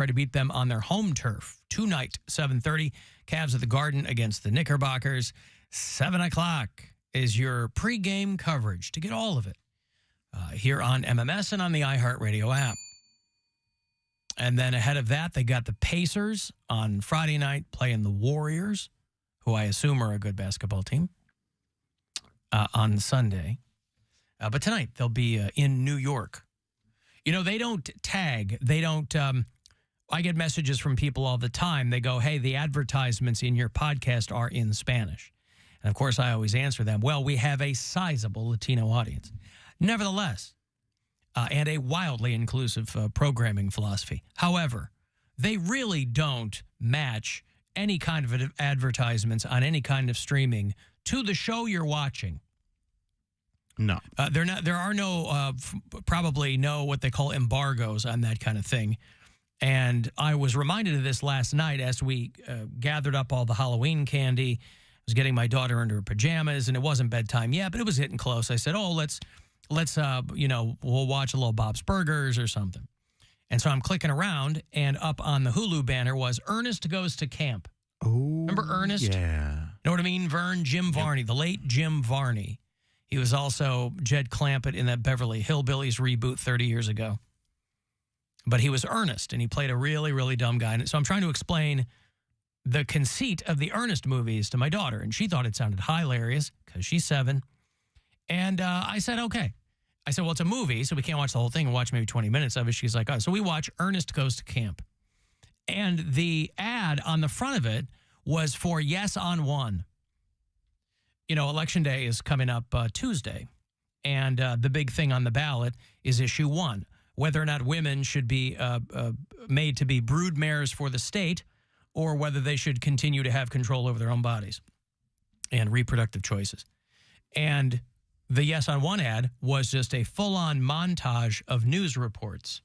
Try to beat them on their home turf. Tonight, 7:30, Cavs at the Garden against the Knickerbockers. 7 o'clock is your pregame coverage to get all of it here on MMS and on the iHeartRadio app. And then ahead of that, they got the Pacers on Friday night playing the Warriors, who I assume are a good basketball team, on Sunday. But tonight, they'll be in New York. You know, they don't tag. They don't... I get messages from people all the time. They go, hey, the advertisements in your podcast are in Spanish. And, of course, I always answer them, well, we have a sizable Latino audience. Nevertheless, and a wildly inclusive programming philosophy. However, they really don't match any kind of advertisements on any kind of streaming to the show you're watching. No. There are no, probably no what they call embargoes on that kind of thing. And I was reminded of this last night as we gathered up all the Halloween candy. I was getting my daughter into her pajamas, and it wasn't bedtime yet, but it was getting close. I said, oh, let's we'll watch a little Bob's Burgers or something. And so I'm clicking around, and up on the Hulu banner was Ernest Goes to Camp. Oh, remember Ernest? Yeah. You know what I mean, Vern? Jim Varney, the late Jim Varney. He was also Jed Clampett in that Beverly Hillbillies reboot 30 years ago. But he was Ernest, and he played a really, really dumb guy. And so I'm trying to explain the conceit of the Ernest movies to my daughter, and she thought it sounded hilarious because she's 7. And I said, okay. I said, well, it's a movie, so we can't watch the whole thing and watch maybe 20 minutes of it. She's like, oh. So we watch Ernest Goes to Camp. And the ad on the front of it was for Yes on One. You know, Election Day is coming up Tuesday, and the big thing on the ballot is issue 1. Whether or not women should be made to be brood mares for the state, or whether they should continue to have control over their own bodies and reproductive choices. And the Yes on One ad was just a full-on montage of news reports.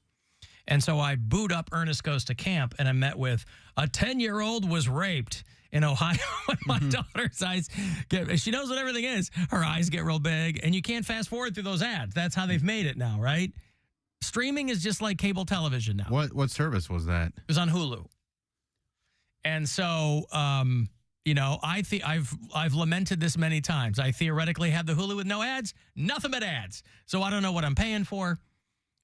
And so I boot up Ernest Goes to Camp, and I met with a 10-year-old was raped in Ohio. And my daughter's eyes she knows what everything is. Her eyes get real big, and you can't fast forward through those ads. That's how they've made it now, right? Streaming is just like cable television now. What service was that? It was on Hulu. And so, you know, I've lamented this many times. I theoretically have the Hulu with no ads, nothing but ads. So I don't know what I'm paying for.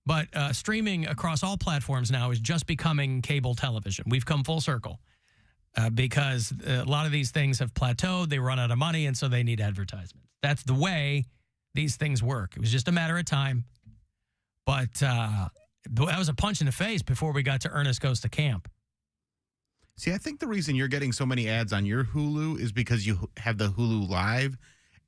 But streaming across all platforms now is just becoming cable television. We've come full circle because a lot of these things have plateaued. They run out of money, and so they need advertisements. That's the way these things work. It was just a matter of time. But that was a punch in the face before we got to Ernest Goes to Camp. See, I think the reason you're getting so many ads on your Hulu is because you have the Hulu Live.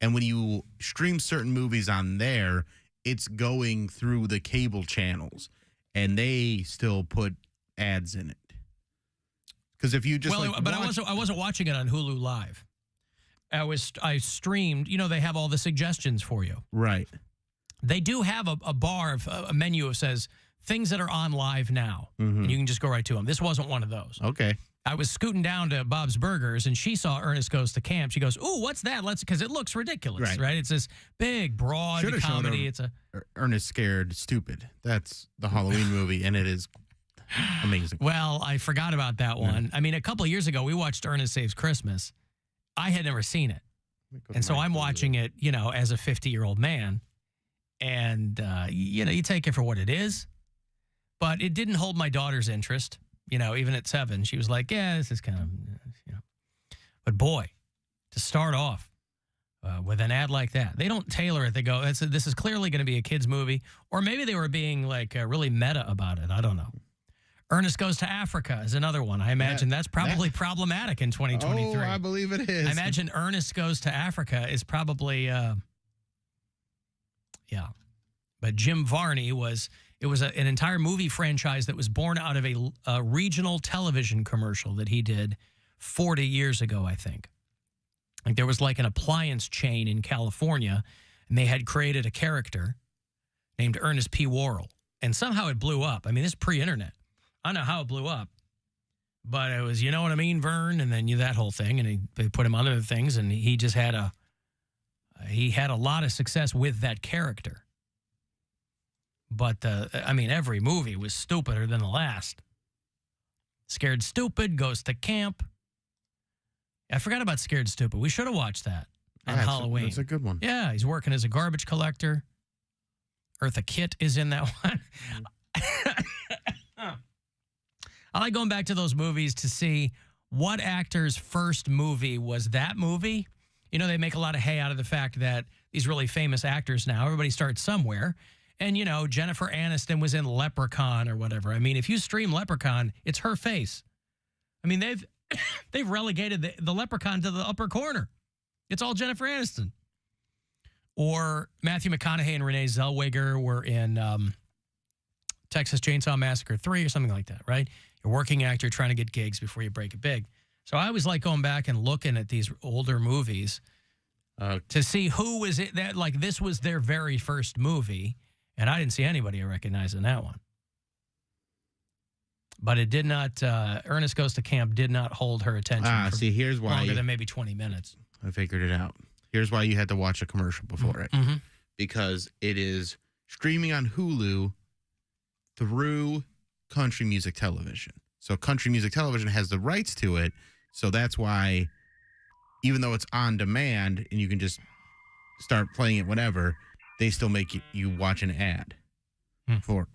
And when you stream certain movies on there, it's going through the cable channels. And they still put ads in it. Because if you just I wasn't watching it on Hulu Live. I streamed. You know, they have all the suggestions for you. Right. They do have a bar of a menu that says things that are on live now, and you can just go right to them. This wasn't one of those. Okay. I was scooting down to Bob's Burgers, and she saw Ernest Goes to Camp. She goes, "Ooh, what's that?" Because it looks ridiculous, right? It's this big, broad comedy. It's Ernest Scared Stupid. That's the Halloween movie, and it is amazing. Well, I forgot about that one. I mean, a couple of years ago, we watched Ernest Saves Christmas. I had never seen it, and so I'm watching it, you know, as a 50-year-old man. And, you know, you take it for what it is. But it didn't hold my daughter's interest, you know, even at 7. She was like, yeah, this is kind of, you know. But, boy, to start off with an ad like that, they don't tailor it. They go, this is clearly going to be a kid's movie. Or maybe they were being, like, really meta about it. I don't know. Ernest Goes to Africa is another one. I imagine that's probably problematic in 2023. Oh, I believe it is. I imagine Ernest Goes to Africa is probably... Yeah. But Jim Varney was an entire movie franchise that was born out of a regional television commercial that he did 40 years ago, I think. Like there was like an appliance chain in California, and they had created a character named Ernest P. Worrell. And somehow it blew up. I mean, this is pre-internet. I don't know how it blew up. But it was, you know what I mean, Vern? And then that whole thing. And they put him on other things, and he just had a lot of success with that character. But, I mean, every movie was stupider than the last. Scared Stupid goes to camp. I forgot about Scared Stupid. We should have watched that on Halloween. That's a good one. Yeah, he's working as a garbage collector. Eartha Kitt is in that one. I like going back to those movies to see what actor's first movie was that movie. You know, they make a lot of hay out of the fact that these really famous actors now, everybody starts somewhere. And, you know, Jennifer Aniston was in Leprechaun or whatever. I mean, if you stream Leprechaun, it's her face. I mean, they've relegated the Leprechaun to the upper corner. It's all Jennifer Aniston. Or Matthew McConaughey and Renee Zellweger were in Texas Chainsaw Massacre 3 or something like that, right? You're a working actor trying to get gigs before you break it big. So I always like going back and looking at these older movies to see who was it that, like, this was their very first movie. And I didn't see anybody I recognized in that one. But it did not, Ernest Goes to Camp did not hold her attention for here's why longer than maybe 20 minutes. I figured it out. Here's why you had to watch a commercial before it. Mm-hmm. Because it is streaming on Hulu through Country Music Television. So Country Music Television has the rights to it. So that's why, even though it's on demand and you can just start playing it whenever, they still make you watch an ad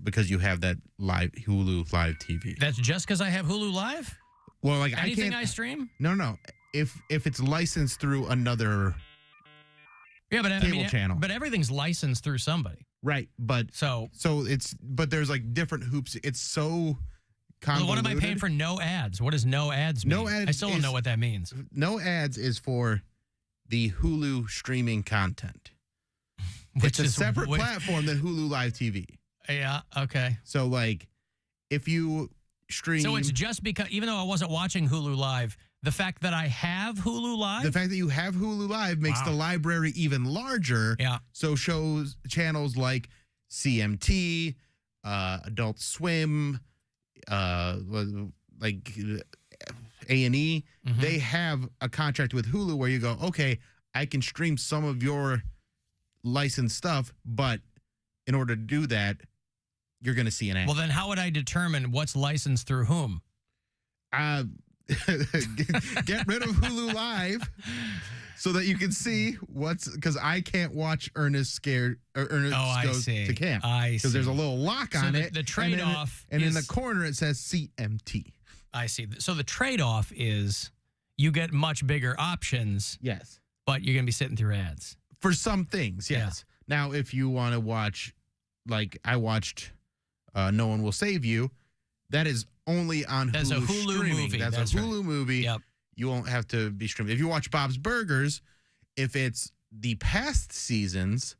because you have that live Hulu Live TV. That's just because I have Hulu Live? Well, like anything I stream? No. If it's licensed through another cable channel, but everything's licensed through somebody, right? But but there's like different hoops. It's so convoluted. Well, what am I paying for no ads? What does no ads mean? No ads. I still don't know what that means. No ads is for the Hulu streaming content. It's a separate platform than Hulu Live TV. Yeah, okay. So, like, if you stream... So it's just because, even though I wasn't watching Hulu Live, the fact that I have Hulu Live? The fact that you have Hulu Live makes the library even larger. Yeah. So channels like CMT, Adult Swim, like A&E, they have a contract with Hulu where you go, okay, I can stream some of your licensed stuff, but in order to do that, you're going to see an ad. Well, then how would I determine what's licensed through whom? Get rid of Hulu Live so that you can see because I can't watch Ernest Goes to Camp. I see. Because there's a little lock on it. The trade-off and in the corner it says CMT. I see. So the trade-off is you get much bigger options. Yes. But you're going to be sitting through ads. For some things, yes. Yeah. Now, if you want to watch, like I watched No One Will Save You, that is only on Hulu. That's a Hulu streaming. movie. That's a Hulu movie. Yep. You won't have to be streaming. If you watch Bob's Burgers, if it's the past seasons,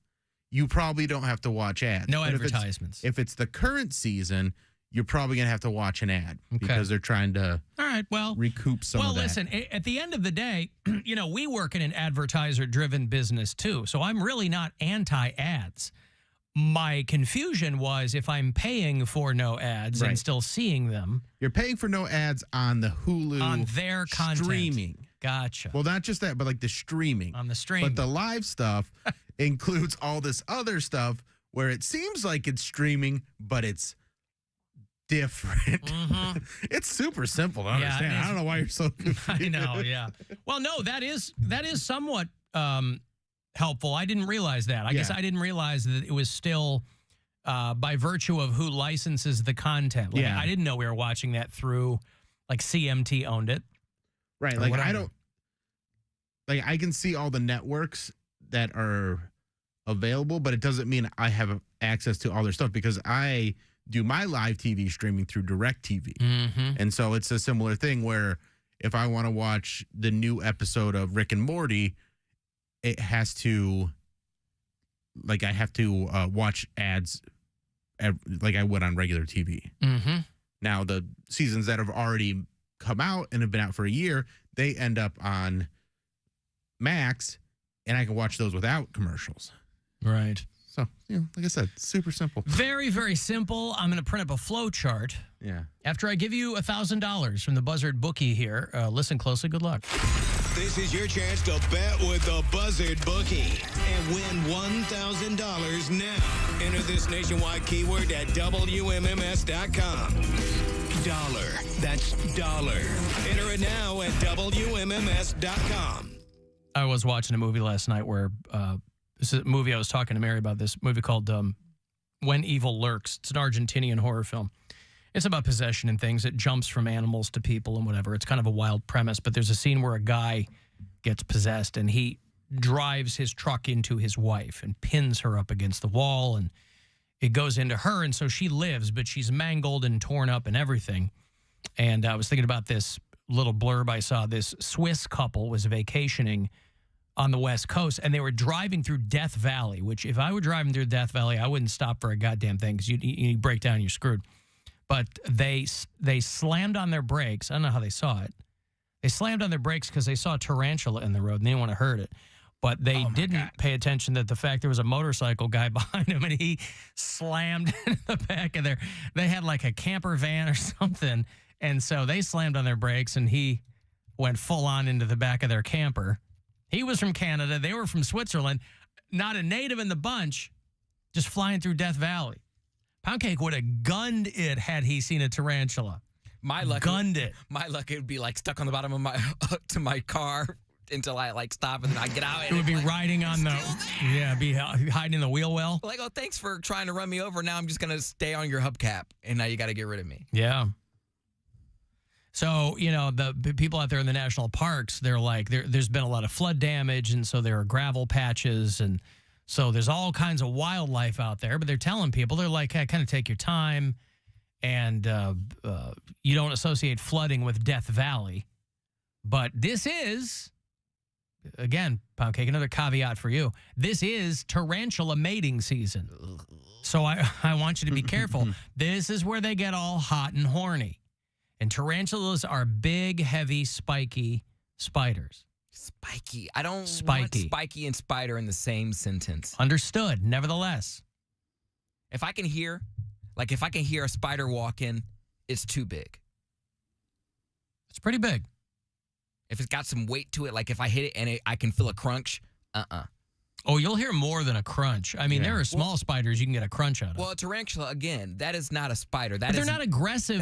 you probably don't have to watch ads. No advertisements. If it's the current season, you're probably going to have to watch an ad because they're trying to recoup some of that. Well, listen, at the end of the day, you know, we work in an advertiser-driven business too, so I'm really not anti-ads. My confusion was if I'm paying for no ads and still seeing them. You're paying for no ads on the Hulu. On their content. Streaming. Gotcha. Well, not just that, but like the streaming. On the streaming. But the live stuff includes all this other stuff where it seems like it's streaming, but it's different. It's super simple to understand. I don't know why you're so confused. I know, yeah. Well, no, that is somewhat helpful. I didn't realize that. I guess I didn't realize that it was still by virtue of who licenses the content. Like, I didn't know we were watching that through, like, CMT owned it. Right. Like, I can see all the networks that are available, but it doesn't mean I have access to all their stuff because I do my live TV streaming through DirecTV. And so it's a similar thing where if I want to watch the new episode of Rick and Morty, it has to, like, I have to watch ads like I would on regular TV. Now, the seasons that have already come out and have been out for a year, they end up on Max, and I can watch those without commercials. Right. So, you know, like I said, super simple. Very, very simple. I'm going to print up a flow chart. Yeah. After I give you $1,000 from the Buzzard bookie here, listen closely. Good luck. This is your chance to bet with the Buzzard bookie and win $1,000 now. Enter this nationwide keyword at WMMS.com. dollar. That's dollar. Enter it now at WMMS.com. I was watching a movie last night where this is a movie I was talking to Mary about, this movie called When Evil Lurks. It's an Argentinian horror film. It's about possession and things. It jumps from animals to people and whatever. It's kind of a wild premise, but there's a scene where a guy gets possessed and he drives his truck into his wife and pins her up against the wall, and it goes into her, and so she lives, but she's mangled and torn up and everything. And I was thinking about this little blurb I saw. This Swiss couple was vacationing on the West Coast, and they were driving through Death Valley, which if I were driving through Death Valley, I wouldn't stop for a goddamn thing because you break down, you're screwed. But they slammed on their brakes. I don't know how they saw it. They slammed on their brakes because they saw a tarantula in the road and they didn't want to hurt it. But they didn't pay attention that the fact there was a motorcycle guy behind him, and he slammed into the back of their, they had like a camper van or something. And so they slammed on their brakes and he went full on into the back of their camper. He was from Canada. They were from Switzerland. Not a native in the bunch, just flying through Death Valley. Poundcake would have gunned it had he seen a tarantula. My luck, Gunned it. My luck, it would be like stuck on the bottom of my to my car until I like stop and then I get out. It would be riding on the, be hiding in the wheel well. Like, oh, thanks for trying to run me over. Now I'm just going to stay on your hubcap, and now you got to get rid of me. Yeah. So, the people out there in the national parks, they're like, there's been a lot of flood damage, and so there are gravel patches, and so there's all kinds of wildlife out there, but they're telling people, they're like, hey, kind of take your time, and you don't associate flooding with Death Valley. But this is, again, Poundcake, another caveat for you. This is tarantula mating season. So I want you to be careful. This is where they get all hot and horny. And tarantulas are big, heavy, spiky spiders. Spiky. I don't want Spiky. spiky and spider in the same sentence. Understood. Nevertheless. If I can hear a spider walk in, it's too big. It's pretty big. If it's got some weight to it, like if I hit it and I can feel a crunch, Oh, you'll hear more than a crunch. I mean, there are small spiders you can get a crunch out of. Well, a tarantula, again, that is not a spider. But they're not aggressive.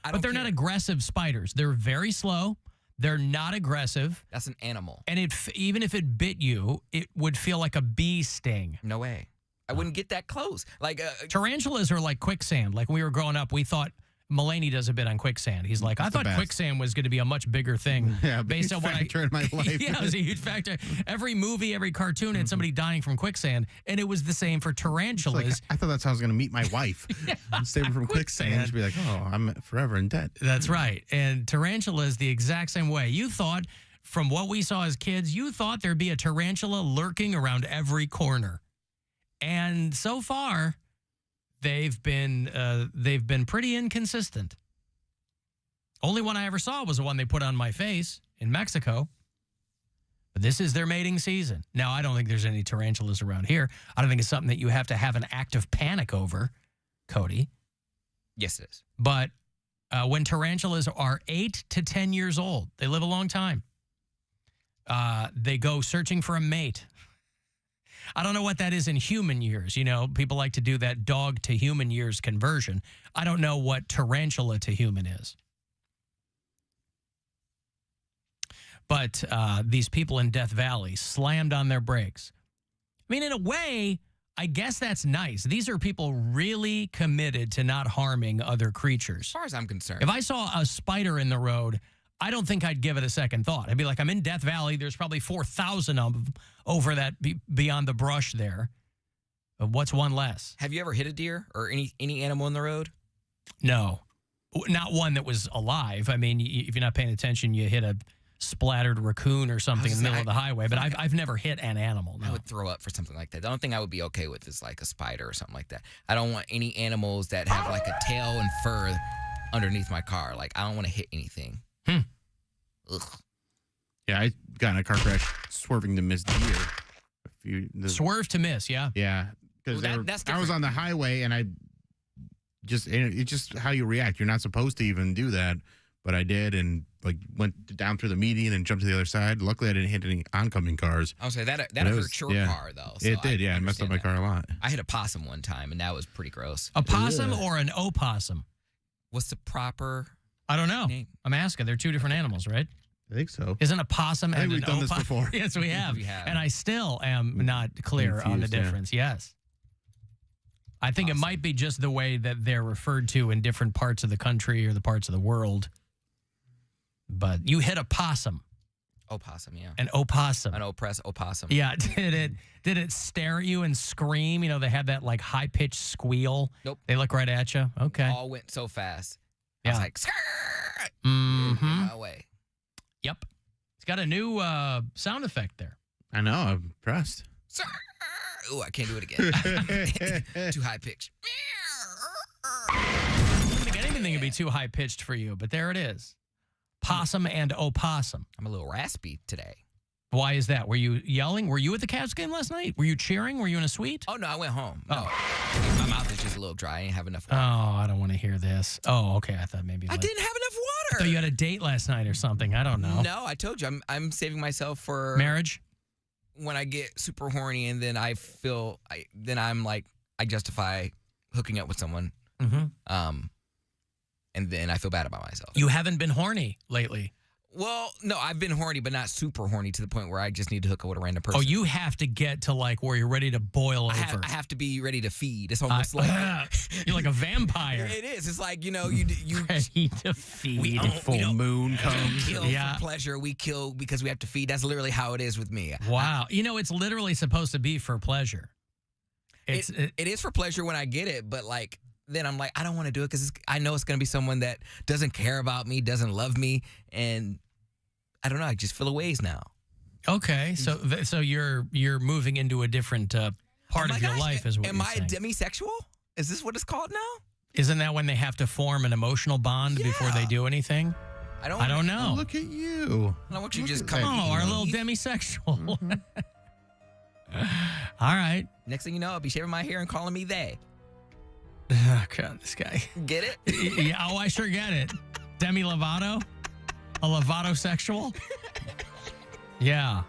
But they're not aggressive spiders. They're very slow. They're not aggressive. That's an animal. And even if it bit you, it would feel like a bee sting. No way. I wouldn't get that close. Like tarantulas are like quicksand. Like when we were growing up, we thought Mulaney does a bit on quicksand. He's like, I thought quicksand was going to be a much bigger thing. Yeah, based on what in my life. Yeah, it was a huge factor. Every movie, every cartoon had somebody dying from quicksand, and it was the same for tarantulas. Like, I thought that's how I was going to meet my wife. Save her from quicksand. She'd be like, oh, I'm forever in debt. That's right. And tarantula is the exact same way. You thought, from what we saw as kids, you thought there'd be a tarantula lurking around every corner. And so far, they've been pretty inconsistent. Only one I ever saw was the one they put on my face in Mexico. But this is their mating season. Now, I don't think there's any tarantulas around here. I don't think it's something that you have to have an active panic over, Cody. Yes, it is. But when tarantulas are 8 to 10 years old, they live a long time. They go searching for a mate. I don't know what that is in human years. People like to do that dog to human years conversion. I don't know what tarantula to human is. But these people in Death Valley slammed on their brakes. I mean, in a way, I guess that's nice. These are people really committed to not harming other creatures. As far as I'm concerned. If I saw a spider in the road, I don't think I'd give it a second thought. I'd be like, I'm in Death Valley. There's probably 4,000 of them over that beyond the brush there. What's one less? Have you ever hit a deer or any animal in the road? No. Not one that was alive. I mean, if you're not paying attention, you hit a splattered raccoon or something in the middle of the highway. But I've never hit an animal. No. I would throw up for something like that. The only thing I would be okay with is like a spider or something like that. I don't want any animals that have like a tail and fur underneath my car. Like, I don't want to hit anything. Ugh. Yeah, I got in a car crash swerving to miss deer. Swerve to miss, yeah. Yeah, because I was on the highway and it's just how you react. You're not supposed to even do that, but I did and like went down through the median and jumped to the other side. Luckily, I didn't hit any oncoming cars. I'll say that hurt your car though. So it did, yeah. It messed up my car a lot. I hit a possum one time and that was pretty gross. A possum or an opossum? What's the proper I don't know. name? I'm asking. They're two different animals, right? I think so. Isn't a possum I think and we've an done this opossum? before. Yes, we have. We have. And I still am not clear on the Confused, yeah. difference. Yes. I think it might be just the way that they're referred to in different parts of the country or the parts of the world. But you hit a possum. Opossum, yeah. An opossum. An oppressed opossum. Yeah. Did it stare at you and scream? You know, they have that like high pitched squeal. Nope. They look right at you. Okay. All went so fast. I Yeah. was like, "Skrrr!" Mm-hmm. My way. Yep. It's got a new sound effect there. I know. I'm impressed. Skrrr! Ooh, I can't do it again. Too high pitched. I don't think anything can be too high pitched for you, but there it is. Possum and opossum. I'm a little raspy today. Why is that? Were you yelling? Were you at the Cavs game last night? Were you cheering? Were you in a suite? Oh, no, I went home. No. Oh. My mouth is just a little dry. I didn't have enough Oh, water. I don't want to hear this. Oh, okay. I thought maybe I like, didn't have enough I water. thought you had a date last night or something. I don't know. No, I told you. I'm saving myself for Marriage? when I get super horny and then I justify hooking up with someone. Mm-hmm. And then I feel bad about myself. You haven't been horny lately. Well, no, I've been horny, but not super horny to the point where I just need to hook up with a random person. Oh, you have to get to like where you're ready to boil I over. have to be ready to feed. It's almost like You're like a vampire. it is. It's like you Ready to feed. Full moon we comes. kill Yeah. for pleasure. We kill because we have to feed. That's literally how it is with me. Wow. You know, it's literally supposed to be for pleasure. It is for pleasure when I get it, but like then I'm like I don't want to do it because I know it's going to be someone that doesn't care about me, doesn't love me, and I don't know. I just feel a ways now. Okay, so you're moving into a different part Oh my of your gosh, life, is what am you're I saying. demisexual? Is this what it's called now? Isn't that when they have to form an emotional bond before they Yeah. do anything? I don't I don't Oh, know. look at you. I don't want you to Look just at come. that. Oh, our eat little me. demisexual. All right. Next thing you know, I'll be shaving my hair and calling me they. Oh, God, this guy. Get it? Yeah, oh, I sure get it. Demi Lovato? A Lovato sexual? Yeah.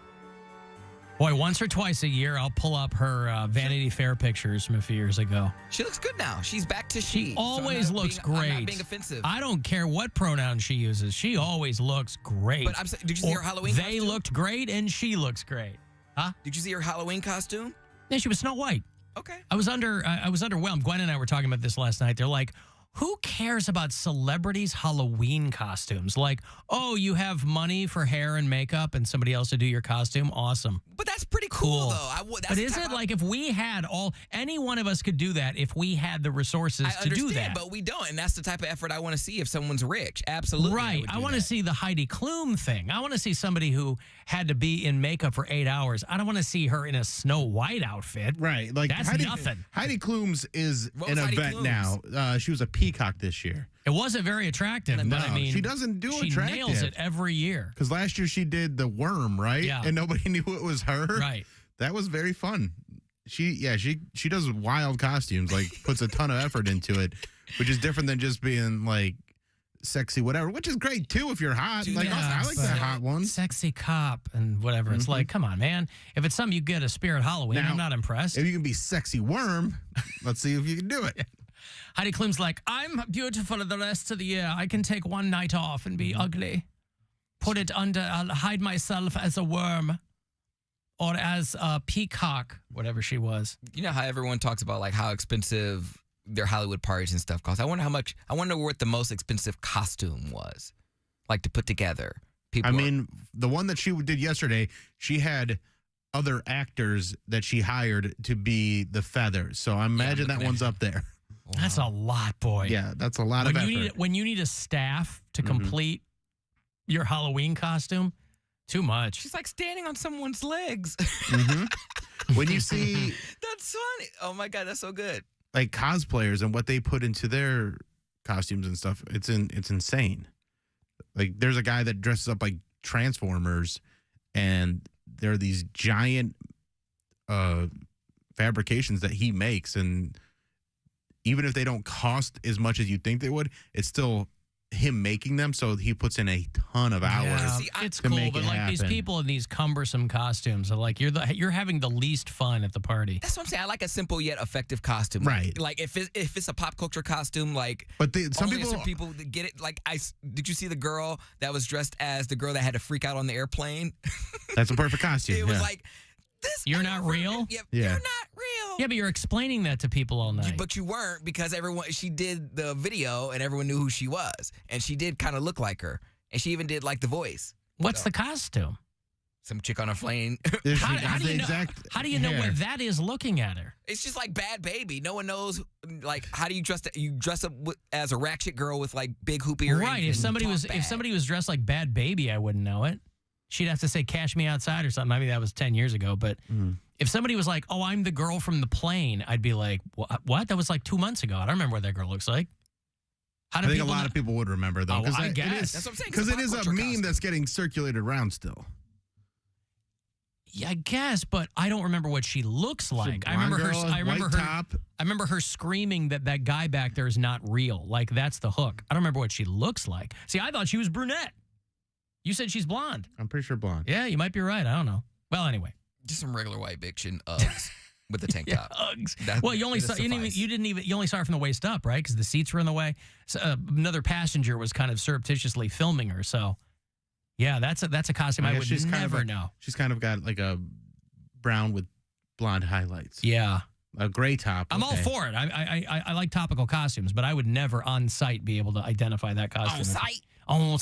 Boy, once or twice a year, I'll pull up her Vanity Fair pictures from a few years ago. She looks good now. She's back to she. She always looks I'm great. not being offensive. I don't care what pronoun she uses. She always looks great. But I'm saying, did you see her Halloween They costume? looked great, and she looks great. Huh? Did you see her Halloween costume? Yeah, she was Snow White. Okay. I was underwhelmed. Gwen and I were talking about this last night. They're like, who cares about celebrities' Halloween costumes? Like, oh, you have money for hair and makeup and somebody else to do your costume? Awesome. But that's pretty cool, Cool. though. That's But the is type it of- like if we had any one of us could do that if we had the resources I to understand, do that? but we don't, and that's the type of effort I want to see if someone's rich. Absolutely. Right. I want to see the Heidi Klum thing. I want to see somebody who had to be in makeup for 8 hours. I don't want to see her in a Snow White outfit. Right. Like That's Heidi, nothing. Heidi Klum's is What an was Heidi event Klum's? now. She was a peacock this year. It wasn't very attractive, but I No, mean, she doesn't do she attractive. nails it every year. Because last year she did the worm, right? Yeah. And nobody knew it was her. Right. That was very fun. She does wild costumes, like puts a ton of effort into it, which is different than just being like sexy, whatever, which is great too if you're hot. Dude, Like yeah, I like the but- hot ones. Sexy cop and whatever. It's like, come on, man. If it's something you get a Spirit Halloween, Now, I'm not impressed. If you can be sexy worm, let's see if you can do it. Heidi Klum's like, I'm beautiful the rest of the year. I can take one night off and be ugly. Put it under, I'll hide myself as a worm or as a peacock, whatever she was. You know how everyone talks about like how expensive their Hollywood parties and stuff cost. I wonder what the most expensive costume was, like to put together. I mean, the one that she did yesterday, she had other actors that she hired to be the feathers. So I imagine that one's up there. That's a lot, boy. Yeah, that's a lot of effort. When you need a staff to complete your Halloween costume, too much. She's like standing on someone's legs. When you see That's funny. Oh my god, that's so good. like cosplayers and what they put into their costumes and stuff, it's insane. Like there's a guy that dresses up like Transformers, and there are these giant fabrications that he makes, and even if they don't cost as much as you think they would, it's still him making them, so he puts in a ton of hours. Yeah, See, it's to cool, make but it like these happen. people in these cumbersome costumes are like you're having the least fun at the party. That's what I'm saying. I like a simple yet effective costume. Right. Like if it's a pop culture costume, like But some only people, certain people that get it. Like did you see the girl that was dressed as the girl that had to freak out on the airplane? that's a perfect costume. It was yeah. like this. You're not real? Yep, Yeah. You're not real. Yeah, but you're explaining that to people all night. But you weren't, because she did the video and everyone knew who she was, and she did kind of look like her, and she even did like the voice. What's the costume? Some chick on a plane. There's How do the you know? exact How do you know hair. what that is looking at her? It's just like Bad Baby. No one knows. Like, how do you dress? You dress up as a ratchet girl with like big hoop earrings. Right. If and somebody talk was bad. dressed like Bad Baby, I wouldn't know it. She'd have to say "Cash Me Outside" or something. I mean, that was 10 years ago. But if somebody was like, "Oh, I'm the girl from the plane," I'd be like, "What? That was like 2 months ago. I don't remember what that girl looks like." How do I think a people lot know? of people would remember though. Oh, 'cause I it guess. is- That's what I'm saying. Because It's it a is pop a culture meme costume. that's getting circulated around still. Yeah, I guess, but I don't remember what she looks like. I remember her. I remember white her. top. I remember her screaming that guy back there is not real. Like that's the hook. I don't remember what she looks like. See, I thought she was brunette. You said she's blonde. I'm pretty sure blonde. Yeah, you might be right. I don't know. Well, anyway. Just some regular white bitch in Uggs with the tank top. Uggs. That- Well, you only that'll saw suffice. you only saw her from the waist up, right? Because the seats were in the way. So, another passenger was kind of surreptitiously filming her. So, yeah, that's a costume I guess would she's kind of never a- know. She's kind of got like a brown with blonde highlights. Yeah, A gray top. I'm all okay. for it. I like topical costumes, but I would never on site be able to identify that costume. On site. On